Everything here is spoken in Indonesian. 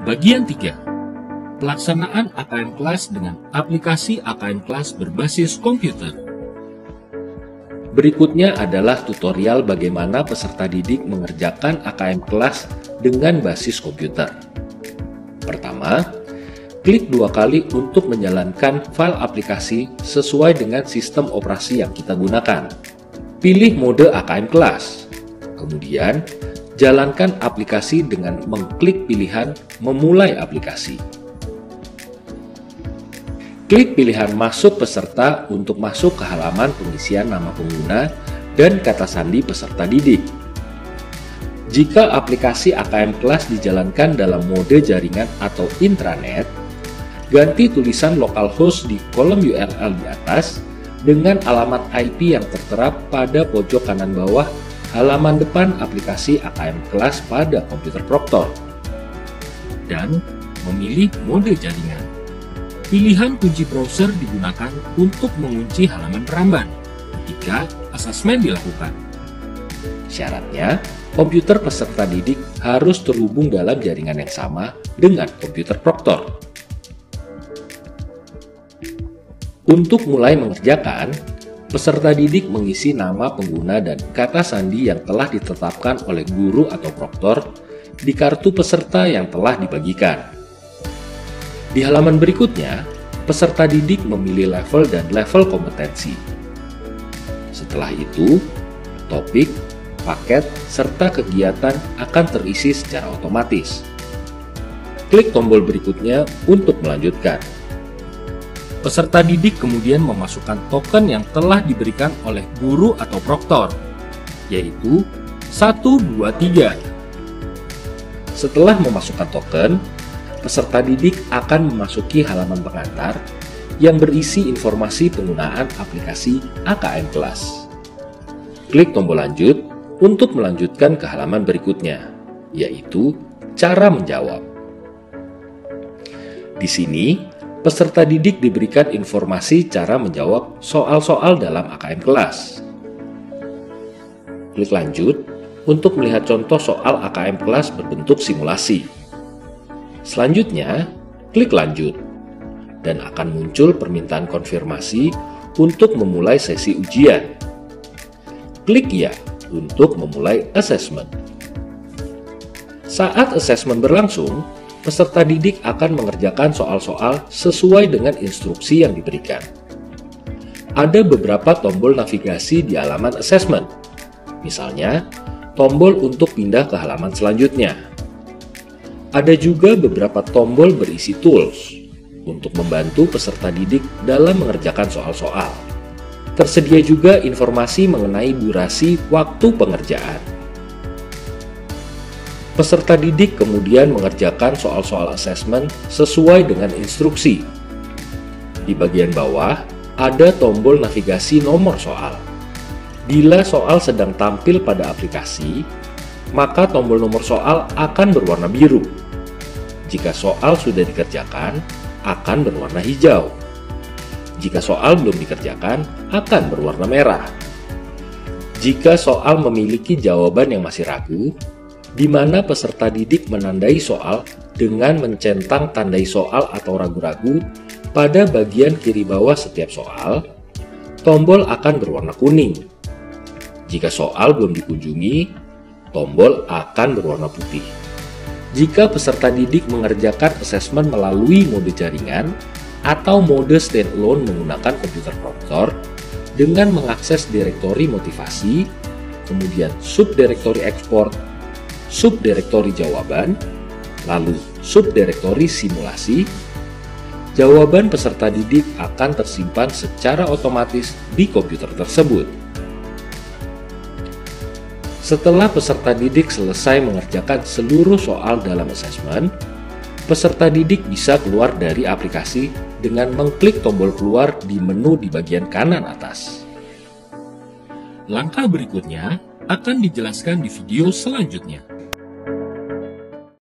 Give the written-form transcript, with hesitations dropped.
Bagian 3. Pelaksanaan AKM Kelas dengan aplikasi AKM Kelas berbasis komputer. Berikutnya adalah tutorial bagaimana peserta didik mengerjakan AKM Kelas dengan basis komputer. Pertama, klik 2 kali untuk menjalankan file aplikasi sesuai dengan sistem operasi yang kita gunakan. Pilih mode AKM Kelas. Kemudian, jalankan aplikasi dengan mengklik pilihan Memulai aplikasi. Klik pilihan Masuk peserta untuk masuk ke halaman pengisian nama pengguna dan kata sandi peserta didik. Jika aplikasi AKM Kelas dijalankan dalam mode jaringan atau intranet, ganti tulisan localhost di kolom URL di atas dengan alamat IP yang tertera pada pojok kanan bawah halaman depan aplikasi AKM Kelas pada komputer Proctor. Dan memilih mode jaringan. Pilihan kunci browser digunakan untuk mengunci halaman peramban ketika asesmen dilakukan. Syaratnya, komputer peserta didik harus terhubung dalam jaringan yang sama dengan komputer Proctor. Untuk mulai mengerjakan, peserta didik mengisi nama pengguna dan kata sandi yang telah ditetapkan oleh guru atau proktor di kartu peserta yang telah dibagikan. Di halaman berikutnya, peserta didik memilih level dan level kompetensi. Setelah itu, topik, paket, serta kegiatan akan terisi secara otomatis. Klik tombol berikutnya untuk melanjutkan. Peserta didik kemudian memasukkan token yang telah diberikan oleh guru atau proktor, yaitu 1, 2, 3. Setelah memasukkan token, peserta didik akan memasuki halaman pengantar yang berisi informasi penggunaan aplikasi AKM Kelas. Klik tombol lanjut untuk melanjutkan ke halaman berikutnya, yaitu cara menjawab. Di sini, peserta didik diberikan informasi cara menjawab soal-soal dalam AKM Kelas. Klik lanjut untuk melihat contoh soal AKM Kelas berbentuk simulasi. Selanjutnya, klik lanjut dan akan muncul permintaan konfirmasi untuk memulai sesi ujian. Klik ya untuk memulai asesmen. Saat asesmen berlangsung, peserta didik akan mengerjakan soal-soal sesuai dengan instruksi yang diberikan. Ada beberapa tombol navigasi di halaman asesmen. Misalnya, tombol untuk pindah ke halaman selanjutnya. Ada juga beberapa tombol berisi tools untuk membantu peserta didik dalam mengerjakan soal-soal. Tersedia juga informasi mengenai durasi waktu pengerjaan. Peserta didik kemudian mengerjakan soal-soal asesmen sesuai dengan instruksi. Di bagian bawah, ada tombol navigasi nomor soal. Bila soal sedang tampil pada aplikasi, maka tombol nomor soal akan berwarna biru. Jika soal sudah dikerjakan, akan berwarna hijau. Jika soal belum dikerjakan, akan berwarna merah. Jika soal memiliki jawaban yang masih ragu, di mana peserta didik menandai soal dengan mencentang tandai soal atau ragu-ragu pada bagian kiri bawah setiap soal, tombol akan berwarna kuning. Jika soal belum dikunjungi, tombol akan berwarna putih. Jika peserta didik mengerjakan asesmen melalui mode jaringan atau mode standalone menggunakan komputer Proctor dengan mengakses direktori motivasi, kemudian subdirektori ekspor, subdirektori jawaban, lalu subdirektori simulasi, jawaban peserta didik akan tersimpan secara otomatis di komputer tersebut. Setelah peserta didik selesai mengerjakan seluruh soal dalam asesmen, peserta didik bisa keluar dari aplikasi dengan mengklik tombol keluar di menu di bagian kanan atas. Langkah berikutnya akan dijelaskan di video selanjutnya.